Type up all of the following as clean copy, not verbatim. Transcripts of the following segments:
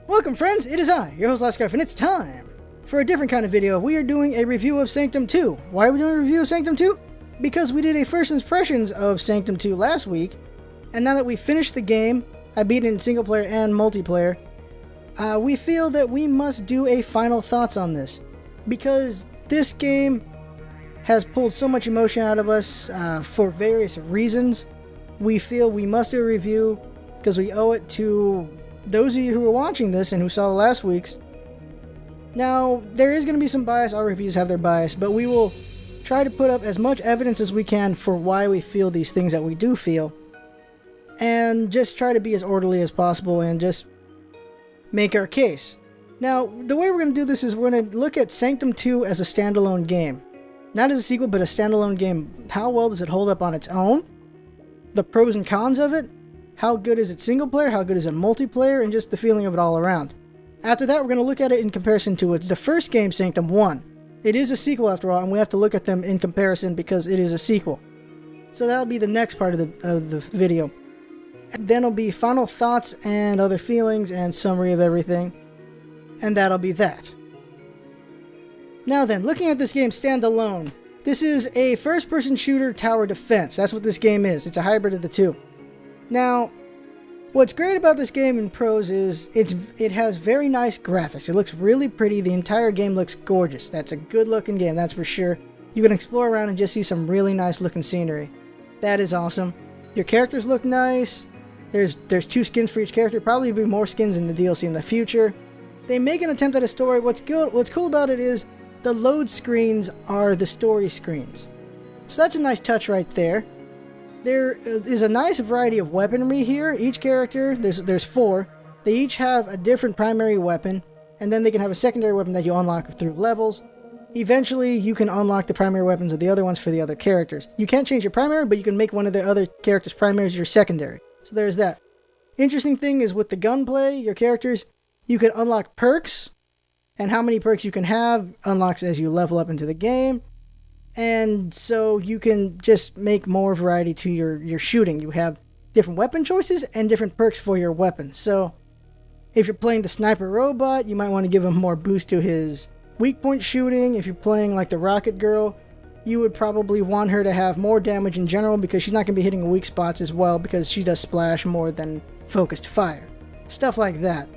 Welcome friends, it is I, your host Lascarf, and it's time for a different kind of video. We are doing a review of Sanctum 2. Why are we doing a review of Sanctum 2? Because we did a first impressions of Sanctum 2 last week, and now that we finished the game, I beat it in single player and multiplayer, we feel that we must do a final thoughts on this. Because this game has pulled so much emotion out of us for various reasons. We feel we must do a review because we owe it to those of you who are watching this and who saw last week's. Now, there is going to be some bias. Our reviews have their bias, but we will try to put up as much evidence as we can for why we feel these things that we do feel. And just try to be as orderly as possible and just make our case. Now, the way we're going to do this is we're going to look at Sanctum 2 as a standalone game. Not as a sequel, but a standalone game. How well does it hold up on its own? The pros and cons of it. How good is it single player? How good is it multiplayer? And just the feeling of it all around. After that, we're going to look at it in comparison to the first game, Sanctum 1. It is a sequel after all, and we have to look at them in comparison because it is a sequel. So that'll be the next part of the video. And then it'll be final thoughts and other feelings and summary of everything. And that'll be that. Now then, looking at this game standalone, this is a first-person shooter tower defense. That's what this game is. It's a hybrid of the two. Now, what's great about this game in pros is it has very nice graphics. It looks really pretty. The entire game looks gorgeous. That's a good-looking game, that's for sure. You can explore around and just see some really nice-looking scenery. That is awesome. Your characters look nice. There's 2 skins for each character. Probably be more skins in the DLC in the future. They make an attempt at a story. What's cool about it is the load screens are the story screens. So that's a nice touch right there. There is a nice variety of weaponry here. Each character, there's 4. They each have a different primary weapon, and then they can have a secondary weapon that you unlock through levels. Eventually, you can unlock the primary weapons of the other ones for the other characters. You can't change your primary, but you can make one of the other characters' primaries your secondary. So there's that. Interesting thing is with the gunplay, your characters, you can unlock perks, and how many perks you can have unlocks as you level up into the game. And so you can just make more variety to your shooting. You have different weapon choices and different perks for your weapons. So if you're playing the sniper robot, you might want to give him more boost to his weak point shooting. If you're playing like the rocket girl, you would probably want her to have more damage in general because she's not going to be hitting weak spots as well because she does splash more than focused fire. Stuff like that.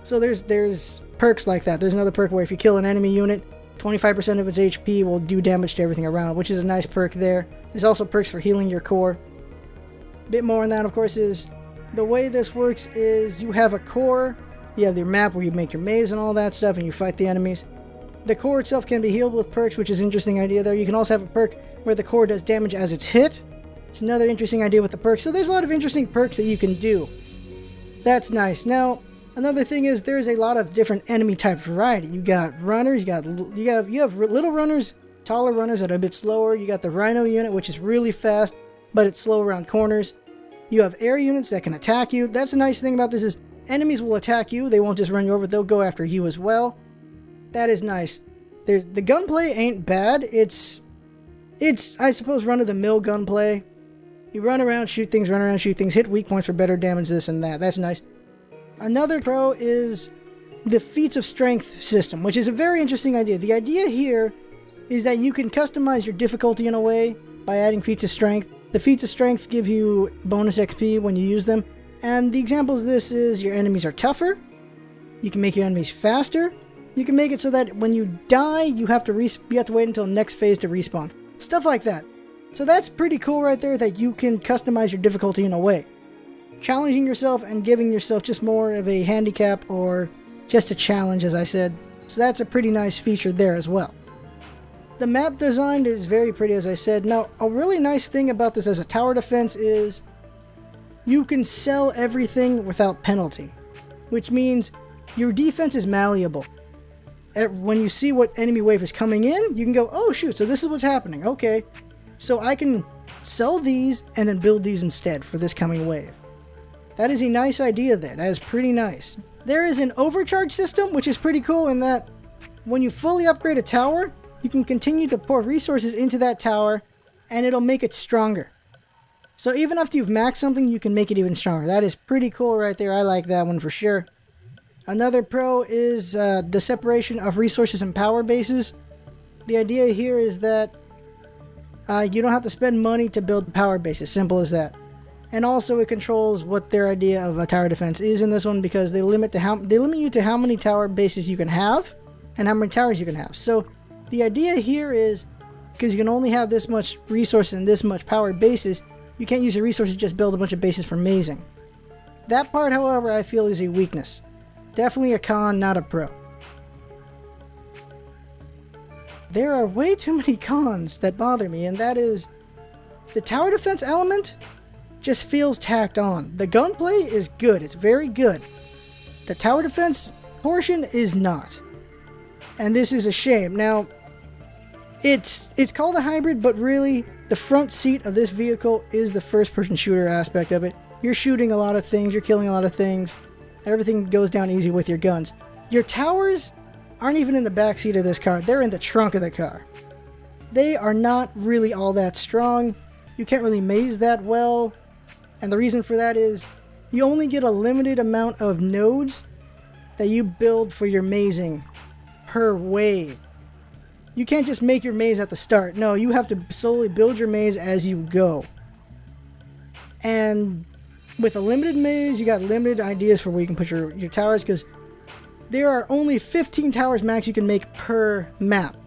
So there's perks like that. There's another perk where if you kill an enemy unit, 25% of its HP will do damage to everything around, which is a nice perk there. There's also perks for healing your core. A bit more on that, of course, is the way this works is you have a core, you have your map where you make your maze and all that stuff, and you fight the enemies. The core itself can be healed with perks, which is an interesting idea there. You can also have a perk where the core does damage as it's hit. It's another interesting idea with the perks. So there's a lot of interesting perks that you can do. That's nice. Now, another thing is there's a lot of different enemy type variety. You got runners, you have little runners, taller runners that are a bit slower. You got the rhino unit, which is really fast, but it's slow around corners. You have air units that can attack you. That's a nice thing about this is enemies will attack you. They won't just run you over. They'll go after you as well. That is nice. The gunplay ain't bad. It's I suppose run-of-the-mill gunplay. You run around, shoot things, hit weak points for better damage, this and that. That's nice. Another pro is the feats of strength system, which is a very interesting idea. The idea here is that you can customize your difficulty in a way by adding feats of strength. The feats of strength give you bonus XP when you use them. And the examples of this is your enemies are tougher. You can make your enemies faster. You can make it so that when you die, you have to wait until next phase to respawn. Stuff like that. So that's pretty cool right there that you can customize your difficulty in a way. Challenging yourself and giving yourself just more of a handicap or just a challenge, as I said. So that's a pretty nice feature there as well. The map design is very pretty, as I said. Now, a really nice thing about this as a tower defense is you can sell everything without penalty, which means your defense is malleable. When you see what enemy wave is coming in, you can go, oh shoot, so this is what's happening. Okay, so I can sell these and then build these instead for this coming wave. That is a nice idea there. That is pretty nice. There is an overcharge system, which is pretty cool in that when you fully upgrade a tower, you can continue to pour resources into that tower and it'll make it stronger. So even after you've maxed something, you can make it even stronger. That is pretty cool right there. I like that one for sure. Another pro is the separation of resources and power bases. The idea here is that you don't have to spend money to build power bases. Simple as that. And also it controls what their idea of a tower defense is in this one, because they limit you to how many tower bases you can have and how many towers you can have. So the idea here is, because you can only have this much resources and this much power bases, you can't use your resources to just build a bunch of bases for mazing. That part, however, I feel is a weakness. Definitely a con, not a pro. There are way too many cons that bother me, and that is the tower defense element just feels tacked on. The gunplay is good, it's very good. The tower defense portion is not. And this is a shame. Now, it's called a hybrid, but really the front seat of this vehicle is the first-person shooter aspect of it. You're shooting a lot of things, you're killing a lot of things. Everything goes down easy with your guns. Your towers aren't even in the back seat of this car, they're in the trunk of the car. They are not really all that strong. You can't really maze that well. And the reason for that is you only get a limited amount of nodes that you build for your mazing per wave. You can't just make your maze at the start. No, you have to slowly build your maze as you go. And with a limited maze, you got limited ideas for where you can put your towers, because there are only 15 towers max you can make per map.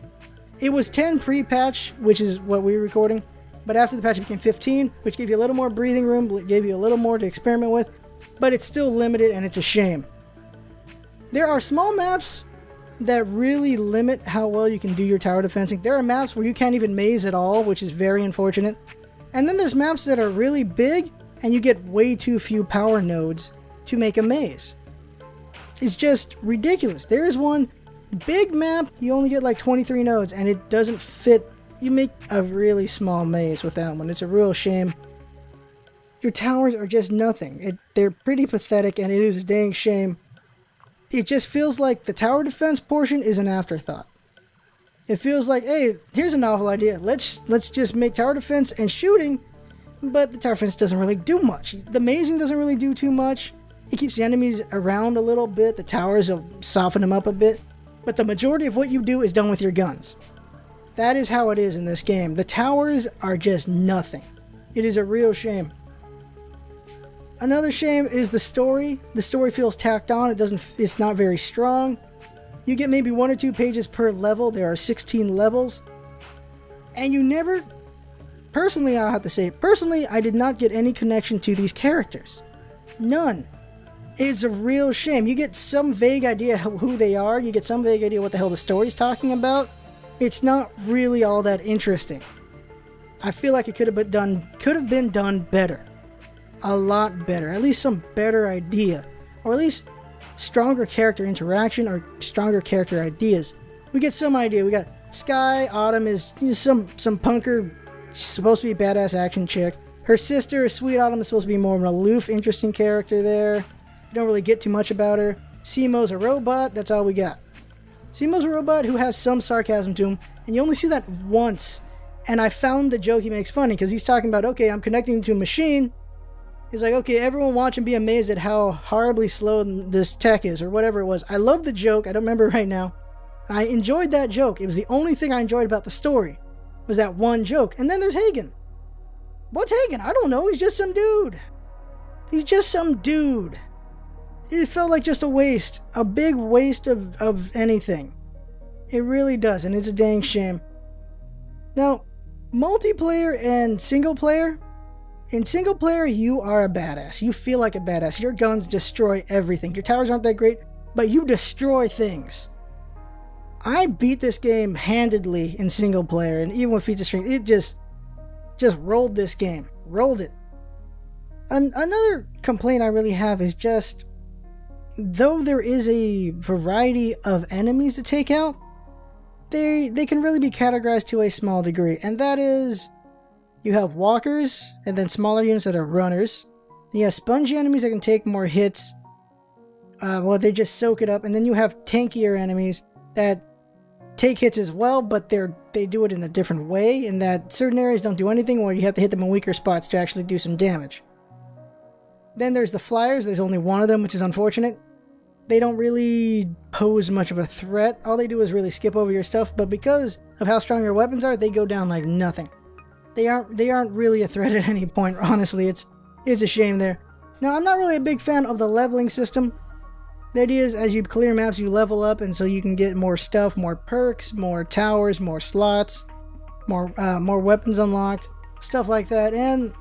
It was 10 pre-patch, which is what we're recording, but after the patch it became 15, which gave you a little more breathing room, gave you a little more to experiment with, but it's still limited and it's a shame. There are small maps that really limit how well you can do your tower defensing. There are maps where you can't even maze at all, which is very unfortunate. And then there's maps that are really big and you get way too few power nodes to make a maze. It's just ridiculous. There's one big map, you only get like 23 nodes and it doesn't fit. You make a really small maze with that one. It's a real shame. Your towers are just nothing. They're pretty pathetic and it is a dang shame. It just feels like the tower defense portion is an afterthought. It feels like, hey, here's a novel idea. Let's just make tower defense and shooting, but the tower defense doesn't really do much. The mazing doesn't really do too much. It keeps the enemies around a little bit. The towers will soften them up a bit. But the majority of what you do is done with your guns. That is how it is in this game. The towers are just nothing. It is a real shame. Another shame is the story. The story feels tacked on. It's not very strong. You get maybe 1 or 2 pages per level. There are 16 levels. And you never... Personally, I have to say, I did not get any connection to these characters. None. It's a real shame. You get some vague idea who they are. You get some vague idea what the hell the story's talking about. It's not really all that interesting. I feel like it could have been done better. A lot better. At least some better idea. Or at least stronger character interaction or stronger character ideas. We get some idea. We got Sky. Autumn is some punker. She's supposed to be a badass action chick. Her sister, Sweet Autumn, is supposed to be more of an aloof, interesting character there. You don't really get too much about her. Simo's a robot. That's all we got. Simo's a robot who has some sarcasm to him, and you only see that once. And I found the joke he makes funny, because he's talking about, okay, I'm connecting to a machine. He's like, okay, everyone watch and be amazed at how horribly slow this tech is, or whatever it was. I love the joke. I don't remember right now. I enjoyed that joke. It was the only thing I enjoyed about the story, was that one joke. And then there's Hagen. What's Hagen? I don't know. He's just some dude. He's just some dude. It felt like just a waste. A big waste of anything. It really does, and it's a dang shame. Now, multiplayer and single player. In single player, you are a badass. You feel like a badass. Your guns destroy everything. Your towers aren't that great, but you destroy things. I beat this game handedly in single player, and even with feats of strength, it just rolled this game. Rolled it. Another complaint I really have is just, though there is a variety of enemies to take out, they can really be categorized to a small degree, and that is, you have walkers, and then smaller units that are runners. You have spongy enemies that can take more hits. They just soak it up, and then you have tankier enemies that take hits as well, but they do it in a different way, in that certain areas don't do anything, or you have to hit them in weaker spots to actually do some damage. Then there's the flyers. There's only one of them, which is unfortunate. they don't really pose much of a threat. All they do is really skip over your stuff, but because of how strong your weapons are, they go down like nothing. They aren't really a threat at any point, honestly. It's a shame there. Now, I'm not really a big fan of the leveling system. The idea is as you clear maps, you level up, and so you can get more stuff, more perks, more towers, more slots, more weapons unlocked, stuff like that. And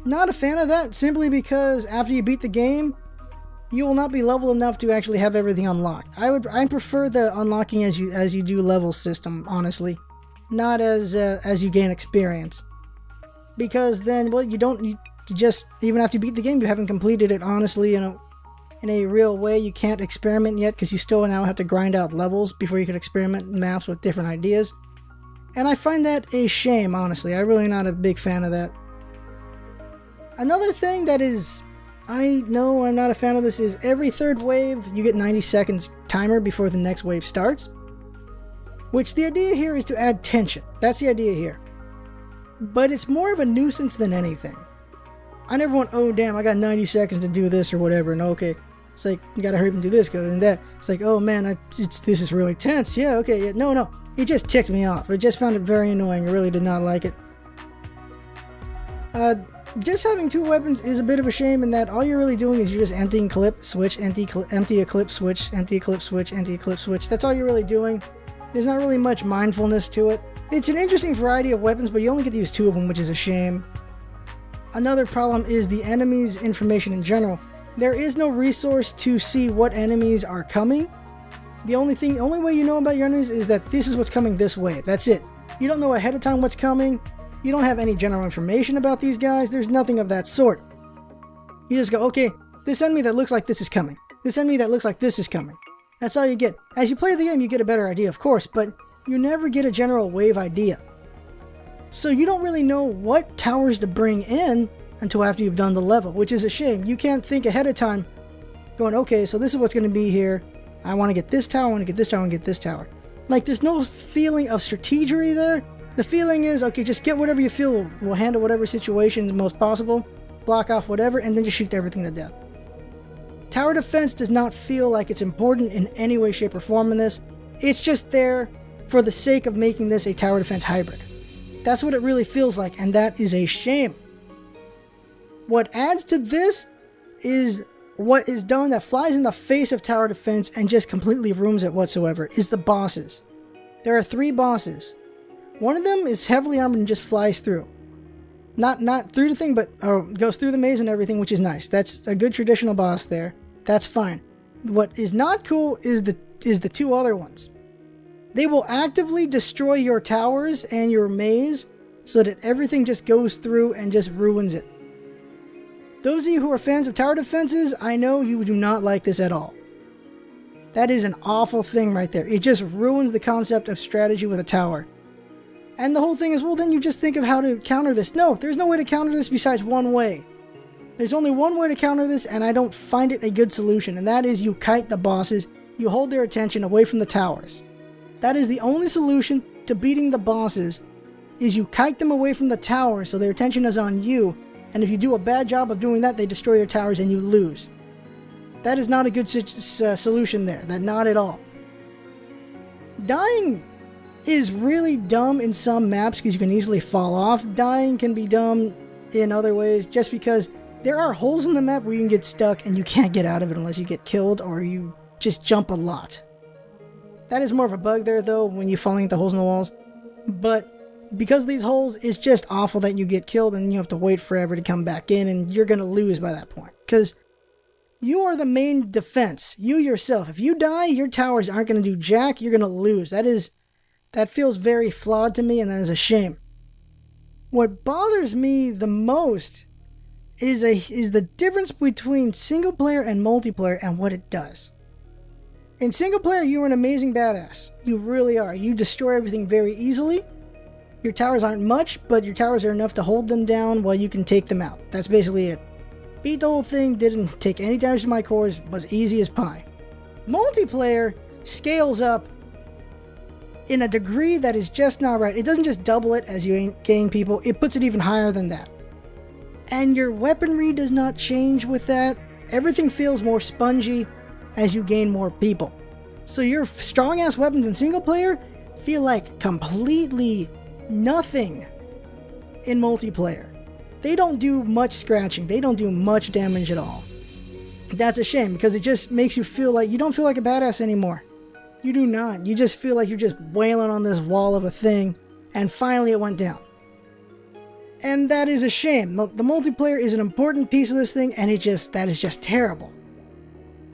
not a fan of that, simply because after you beat the game, you will not be level enough to actually have everything unlocked. I prefer the unlocking as you do level system, honestly, not as you gain experience, because then, well, you just, even after you beat the game, you haven't completed it honestly in a real way. You can't experiment yet because you still now have to grind out levels before you can experiment maps with different ideas, and I find that a shame, honestly. I'm really not a big fan of that. Another thing that is, I know I'm not a fan of this, is every third wave you get 90 seconds timer before the next wave starts, which the idea here is to add tension. That's the idea here, but it's more of a nuisance than anything. I never want, oh damn, I got 90 seconds to do this or whatever, and okay, it's like, you gotta hurry up and do this, go and that. It's like, oh man, this is really tense. Yeah, okay, yeah, no, it just ticked me off. I just found it very annoying. I really did not like it. Just having two weapons is a bit of a shame in that all you're really doing is you're just emptying clip, switch, empty a clip, switch, empty a clip, switch, empty a clip, switch. That's all you're really doing. There's not really much mindfulness to it. It's an interesting variety of weapons, but you only get to use two of them, which is a shame. Another problem is the enemies' information in general. There is no resource to see what enemies are coming. The only way you know about your enemies is that this is what's coming this way. That's it. You don't know ahead of time what's coming. You don't have any general information about these guys. There's nothing of that sort. You just go, okay, this enemy that looks like this is coming. This enemy that looks like this is coming. That's all you get. As you play the game, you get a better idea, of course, but you never get a general wave idea. So you don't really know what towers to bring in until after you've done the level, which is a shame. You can't think ahead of time going, okay, so this is what's going to be here. I want to get this tower, I want to get this tower, I want to get this tower. Like, there's no feeling of strategery there. The feeling is, okay, just get whatever you feel will handle whatever situation is most possible, block off whatever, and then just shoot everything to death. Tower defense does not feel like it's important in any way, shape, or form in this. It's just there for the sake of making this a tower defense hybrid. That's what it really feels like, and that is a shame. What adds to this is what is done that flies in the face of tower defense and just completely ruins it whatsoever, is the bosses. There are 3 bosses. One of them is heavily armored and just flies through. Not through the thing, but goes through the maze and everything, which is nice. That's a good traditional boss there. That's fine. What is not cool is the 2 other ones. They will actively destroy your towers and your maze so that everything just goes through and just ruins it. Those of you who are fans of tower defenses, I know you do not like this at all. That is an awful thing right there. It just ruins the concept of strategy with a tower. And the whole thing is, well, then you just think of how to counter this. No, there's no way to counter this besides one way. There's only one way to counter this, and I don't find it a good solution, and that is you kite the bosses. You hold their attention away from the towers. That is the only solution to beating the bosses, is you kite them away from the towers so their attention is on you, and if you do a bad job of doing that, they destroy your towers and you lose. That is not a good solution there. That not at all. Dying is really dumb in some maps because you can easily fall off. Dying can be dumb in other ways just because there are holes in the map where you can get stuck and you can't get out of it unless you get killed or you just jump a lot. That is more of a bug there though when you're falling into holes in the walls. But because of these holes, it's just awful that you get killed and you have to wait forever to come back in, and you're going to lose by that point. Because you are the main defense. You yourself. If you die, your towers aren't going to do jack. You're going to lose. That feels very flawed to me, and that is a shame. What bothers me the most is the difference between single player and multiplayer and what it does. In single player, you are an amazing badass. You really are. You destroy everything very easily. Your towers aren't much, but your towers are enough to hold them down while you can take them out. That's basically it. Beat the whole thing, didn't take any damage to my cores, was easy as pie. Multiplayer scales up in a degree that is just not right. It doesn't just double it as you gain people, it puts it even higher than that. And your weaponry does not change with that. Everything feels more spongy. as you gain more people. So your strong-ass weapons in single player feel like completely nothing in multiplayer. They don't do much scratching. They don't do much damage at all. That's a shame, because it just makes you feel like you don't feel like a badass anymore. You do not. You just feel like you're just wailing on this wall of a thing, and finally it went down. And that is a shame. The multiplayer is an important piece of this thing, and that is just terrible.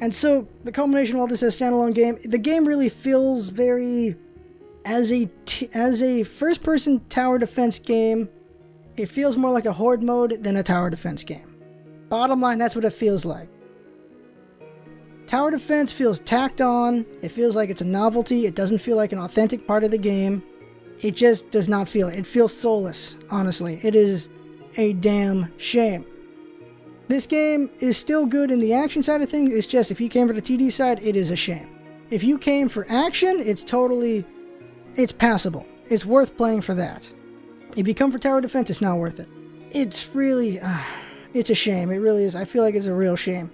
And so the culmination of all this as a standalone game, the game really feels very as a first-person tower defense game. It feels more like a horde mode than a tower defense game. Bottom line, that's what it feels like. Tower defense feels tacked on. It feels like it's a novelty. It doesn't feel like an authentic part of the game. It just does not feel it. It feels soulless, honestly. It is a damn shame. This game is still good in the action side of things. It's just, if you came for the TD side, it is a shame. If you came for action, it's passable. It's worth playing for that. If you come for tower defense, it's not worth it. It's really, it's a shame. It really is. I feel like it's a real shame.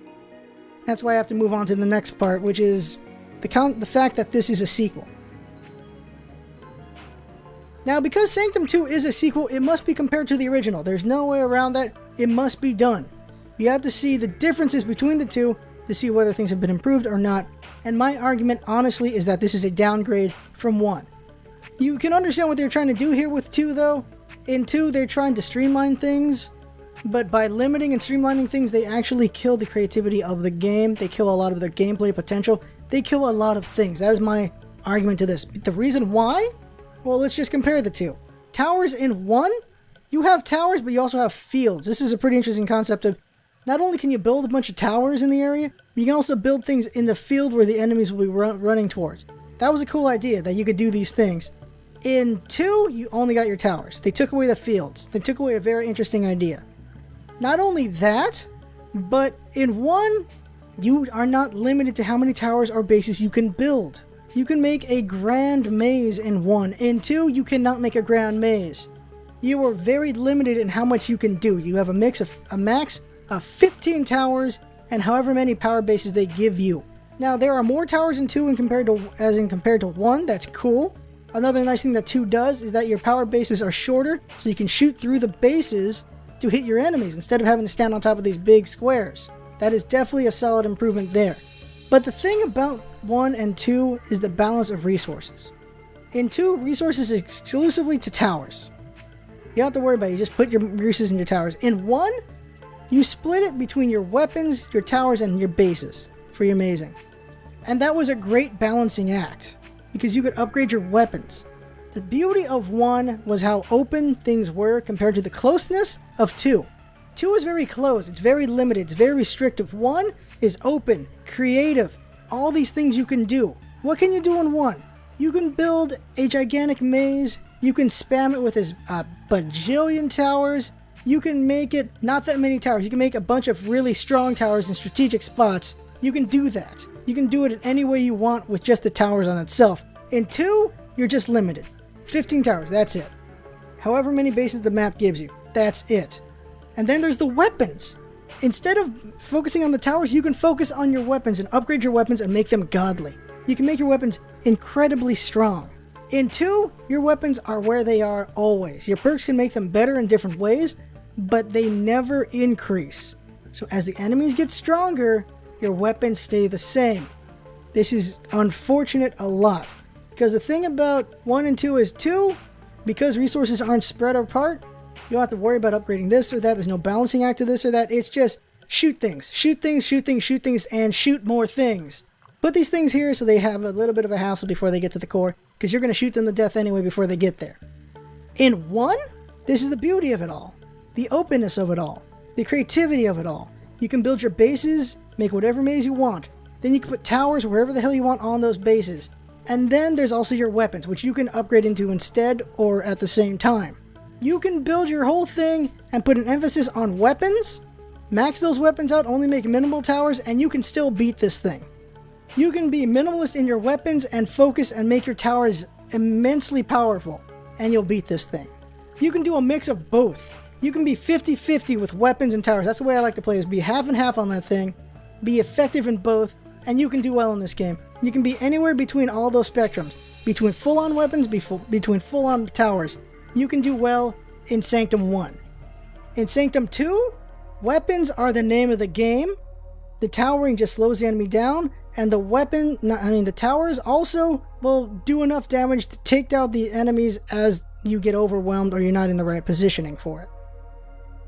That's why I have to move on to the next part, which is the fact that this is a sequel. Now, because Sanctum 2 is a sequel, it must be compared to the original. There's no way around that. It must be done. You have to see the differences between the two to see whether things have been improved or not. And my argument, honestly, is that this is a downgrade from 1. You can understand what they're trying to do here with 2, though. In 2, they're trying to streamline things. But by limiting and streamlining things, they actually kill the creativity of the game. They kill a lot of the gameplay potential. They kill a lot of things. That is my argument to this. The reason why? Well, let's just compare the two. Towers in 1, you have towers, but you also have fields. This is a pretty interesting concept of, not only can you build a bunch of towers in the area, but you can also build things in the field where the enemies will be running towards. That was a cool idea, that you could do these things. In 2, you only got your towers. They took away the fields. They took away a very interesting idea. Not only that, but in 1, you are not limited to how many towers or bases you can build. You can make a grand maze in 1. In 2, you cannot make a grand maze. You are very limited in how much you can do. You have a max of 15 towers and however many power bases they give you. Now, there are more towers in 2 compared to 1. That's cool. Another nice thing that 2 does is that your power bases are shorter, so you can shoot through the bases to hit your enemies instead of having to stand on top of these big squares. That is definitely a solid improvement there. But the thing about 1 and 2 is the balance of resources. In 2, resources exclusively to towers. You don't have to worry about it. You just put your resources in your towers. In 1, you split it between your weapons, your towers, and your bases for your amazing. And that was a great balancing act, because you could upgrade your weapons. The beauty of 1 was how open things were compared to the closeness of 2. 2 is very closed, it's very limited, it's very restrictive. 1 is open, creative, all these things you can do. What can you do in 1? You can build a gigantic maze, you can spam it with a bajillion towers, you can make it not that many towers, you can make a bunch of really strong towers in strategic spots. You can do that. You can do it in any way you want with just the towers on itself. In 2, you're just limited. 15 towers, that's it. However many bases the map gives you, that's it. And then there's the weapons. Instead of focusing on the towers, you can focus on your weapons and upgrade your weapons and make them godly. You can make your weapons incredibly strong. In 2, your weapons are where they are always. Your perks can make them better in different ways, but they never increase. So as the enemies get stronger, your weapons stay the same. This is unfortunate a lot, because the thing about 1 and 2 is 2, because resources aren't spread apart, you don't have to worry about upgrading this or that. There's no balancing act to this or that. It's just shoot things, shoot things, shoot things, shoot things, and shoot more things. Put these things here so they have a little bit of a hassle before they get to the core, because you're going to shoot them to death anyway before they get there. In 1, this is the beauty of it all. The openness of it all. The creativity of it all. You can build your bases, make whatever maze you want. Then you can put towers wherever the hell you want on those bases. And then there's also your weapons, which you can upgrade into instead or at the same time. You can build your whole thing and put an emphasis on weapons, max those weapons out, only make minimal towers, and you can still beat this thing. You can be minimalist in your weapons and focus and make your towers immensely powerful, and you'll beat this thing. You can do a mix of both. You can be 50-50 with weapons and towers. That's the way I like to play, is be half and half on that thing, be effective in both, And you can do well in this game. You can be anywhere between all those spectrums. Between full-on weapons, between full-on towers. You can do well in Sanctum 1. In Sanctum 2, weapons are the name of the game. The towering just slows the enemy down. And the towers also will do enough damage to take down the enemies as you get overwhelmed or you're not in the right positioning for it.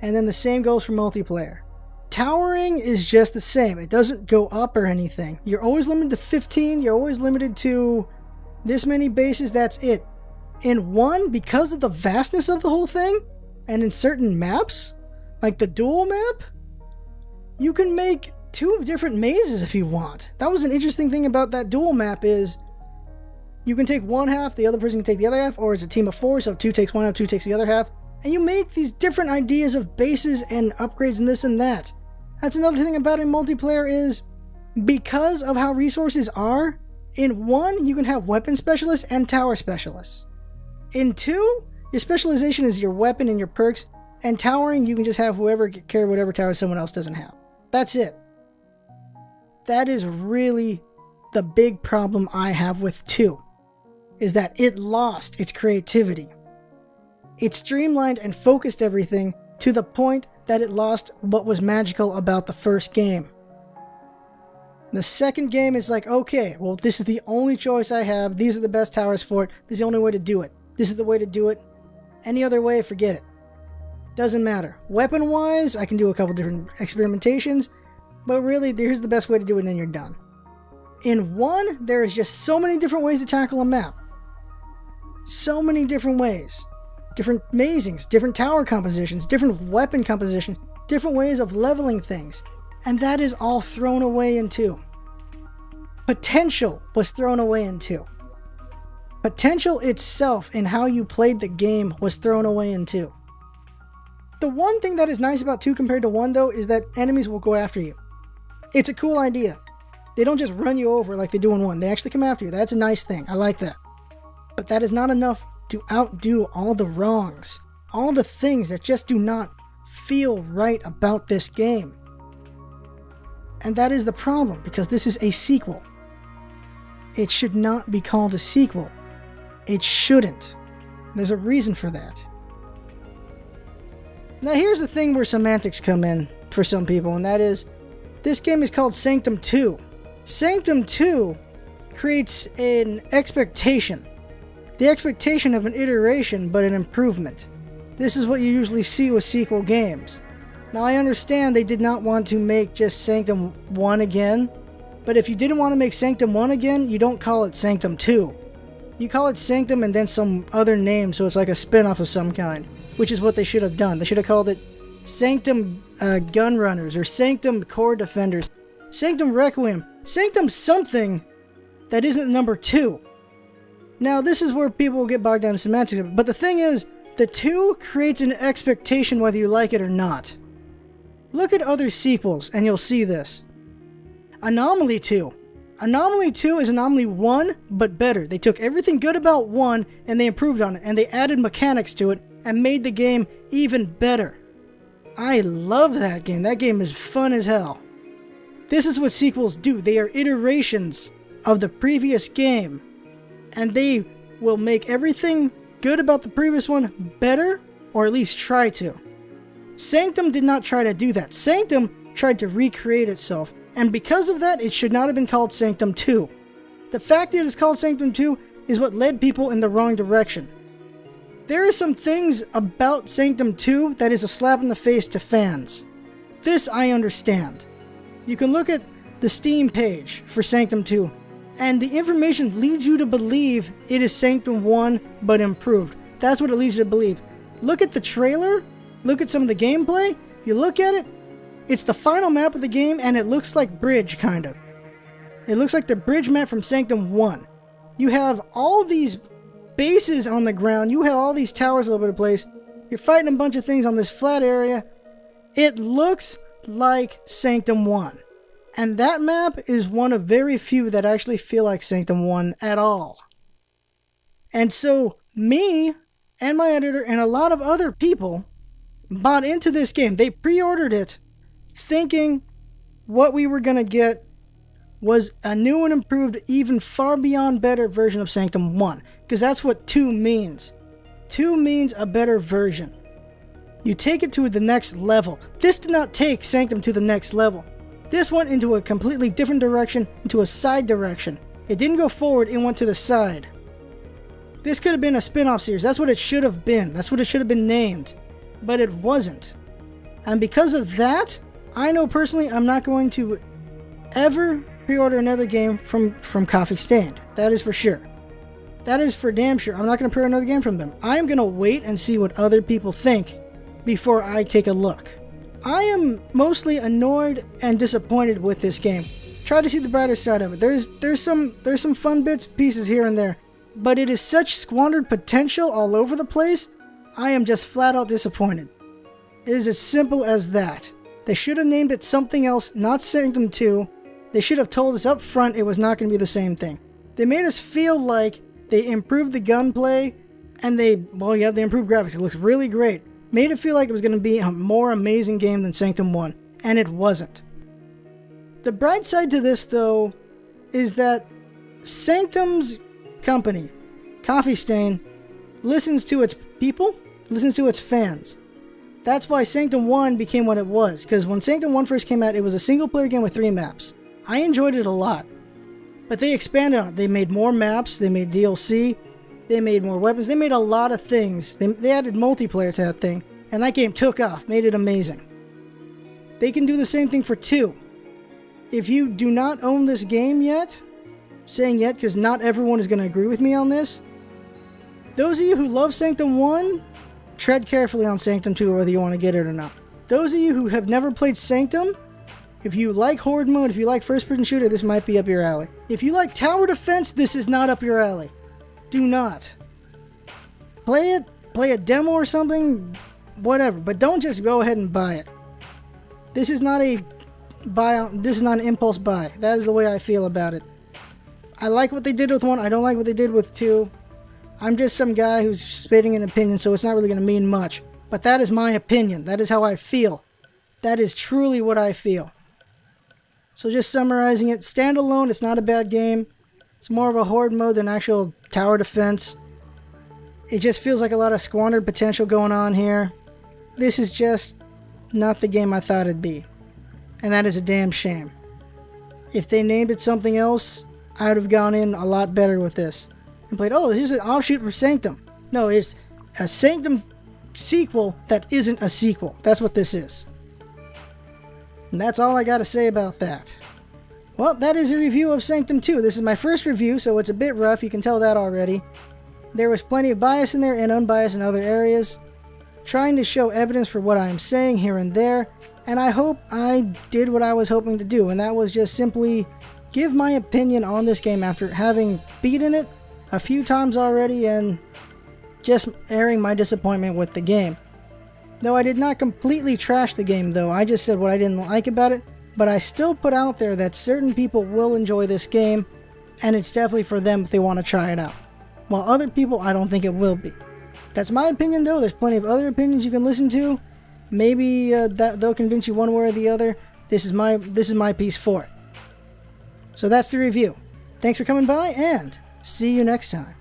And then the same goes for multiplayer. Towering is just the same. It doesn't go up or anything. You're always limited to 15. You're always limited to this many bases. That's it. In 1, because of the vastness of the whole thing, and in certain maps, like the dual map, you can make 2 different mazes if you want. That was an interesting thing about that dual map is you can take one half, the other person can take the other half, or it's a team of 4, so 2 takes one half, 2 takes the other half. And you make these different ideas of bases and upgrades and this and that. That's another thing about it in multiplayer is because of how resources are, in 1, you can have weapon specialists and tower specialists. In 2, your specialization is your weapon and your perks, and towering, you can just have whoever carry whatever tower someone else doesn't have. That's it. That is really the big problem I have with 2, is that it lost its creativity. It streamlined and focused everything to the point that it lost what was magical about the first game. The second game is like, okay, well, this is the only choice I have. These are the best towers for it. This is the only way to do it. This is the way to do it. Any other way, forget it. Doesn't matter. Weapon-wise, I can do a couple different experimentations, but really, here's the best way to do it and then you're done. In 1, there is just so many different ways to tackle a map. So many different ways. Different mazings, different tower compositions, different weapon compositions, different ways of leveling things. And that is all thrown away in 2. Potential was thrown away in 2. Potential itself in how you played the game was thrown away in 2. The one thing that is nice about 2 compared to 1 though is that enemies will go after you. It's a cool idea. They don't just run you over like they do in 1. They actually come after you. That's a nice thing. I like that. But that is not enough to outdo all the wrongs. All the things that just do not feel right about this game. And that is the problem, because this is a sequel. It should not be called a sequel. It shouldn't. There's a reason for that. Now here's the thing where semantics come in for some people, and that is, this game is called Sanctum 2. Sanctum 2 creates an expectation. The expectation of an iteration, but an improvement. This is what you usually see with sequel games. Now I understand they did not want to make just Sanctum 1 again, but if you didn't want to make Sanctum 1 again, you don't call it Sanctum 2. You call it Sanctum and then some other name, so it's like a spin-off of some kind, which is what they should have done. They should have called it Sanctum Gunrunners, or Sanctum Core Defenders, Sanctum Requiem, Sanctum something that isn't number 2. Now this is where people get bogged down in semantics, but the thing is, the 2 creates an expectation whether you like it or not. Look at other sequels and you'll see this. Anomaly 2. Anomaly 2 is Anomaly 1, but better. They took everything good about 1 and they improved on it, and they added mechanics to it and made the game even better. I love that game. That game is fun as hell. This is what sequels do. They are iterations of the previous game, and they will make everything good about the previous one better, or at least try to. Sanctum did not try to do that. Sanctum tried to recreate itself, and because of that, it should not have been called Sanctum 2. The fact that it is called Sanctum 2 is what led people in the wrong direction. There are some things about Sanctum 2 that is a slap in the face to fans. This I understand. You can look at the Steam page for Sanctum 2, and the information leads you to believe it is Sanctum 1, but improved. That's what it leads you to believe. Look at the trailer, look at some of the gameplay, you look at it, it's the final map of the game, and it looks like Bridge, kind of. It looks like the Bridge map from Sanctum 1. You have all these bases on the ground, you have all these towers all over the place, you're fighting a bunch of things on this flat area. It looks like Sanctum 1. And that map is one of very few that actually feel like Sanctum 1 at all. And so, me and my editor and a lot of other people bought into this game. They pre-ordered it thinking what we were going to get was a new and improved, even far beyond better version of Sanctum 1. Because that's what 2 means. 2 means a better version. You take it to the next level. This did not take Sanctum to the next level. This went into a completely different direction, into a side direction. It didn't go forward, it went to the side. This could have been a spin-off series. That's what it should have been. That's what it should have been named. But it wasn't. And because of that, I know personally I'm not going to ever pre-order another game from Coffee Stained. That is for sure. That is for damn sure. I'm not going to pre-order another game from them. I'm going to wait and see what other people think before I take a look. I am mostly annoyed and disappointed with this game. Try to see the brighter side of it. There's some fun bits, pieces here and there, but it is such squandered potential all over the place. I am just flat out disappointed. It is as simple as that. They should have named it something else, not Sanctum 2. They should have told us up front it was not going to be the same thing. They made us feel like they improved the gunplay, and they improved graphics. It looks really great. Made it feel like it was going to be a more amazing game than Sanctum 1, and it wasn't. The bright side to this, though, is that Sanctum's company, Coffee Stain, listens to its people, listens to its fans. That's why Sanctum 1 became what it was, because when Sanctum 1 first came out, it was a single-player game with 3 maps. I enjoyed it a lot, but they expanded on it. They made more maps, they made DLC, they made more weapons, they made a lot of things. They added multiplayer to that thing, and that game took off, made it amazing. They can do the same thing for 2. If you do not own this game yet, saying yet because not everyone is going to agree with me on this, those of you who love Sanctum 1, tread carefully on Sanctum 2 whether you want to get it or not. Those of you who have never played Sanctum, if you like Horde mode, if you like first-person shooter, this might be up your alley. If you like tower defense, this is not up your alley. Do not. Play it, play a demo or something, whatever, but don't just go ahead and buy it. This is not an impulse buy. That is the way I feel about it. I like what they did with 1, I don't like what they did with 2. I'm just some guy who's spitting an opinion, so it's not really going to mean much. But that is my opinion. That is how I feel. That is truly what I feel. So just summarizing it, standalone, it's not a bad game. It's more of a horde mode than actual tower defense. It just feels like a lot of squandered potential going on here. This is just not the game I thought it'd be. And that is a damn shame. If they named it something else, I would have gone in a lot better with this. And played, oh, here's an offshoot for Sanctum. No, it's a Sanctum sequel that isn't a sequel. That's what this is. And that's all I got to say about that. Well, that is a review of Sanctum 2. This is my first review, so it's a bit rough. You can tell that already. There was plenty of bias in there and unbiased in other areas. Trying to show evidence for what I'm saying here and there. And I hope I did what I was hoping to do. And that was just simply give my opinion on this game after having beaten it a few times already and just airing my disappointment with the game. Though I did not completely trash the game, though. I just said what I didn't like about it. But I still put out there that certain people will enjoy this game, and it's definitely for them if they want to try it out. While other people, I don't think it will be. That's my opinion, though. There's plenty of other opinions you can listen to. Maybe they'll convince you one way or the other. This is my piece for it. So that's the review. Thanks for coming by, and see you next time.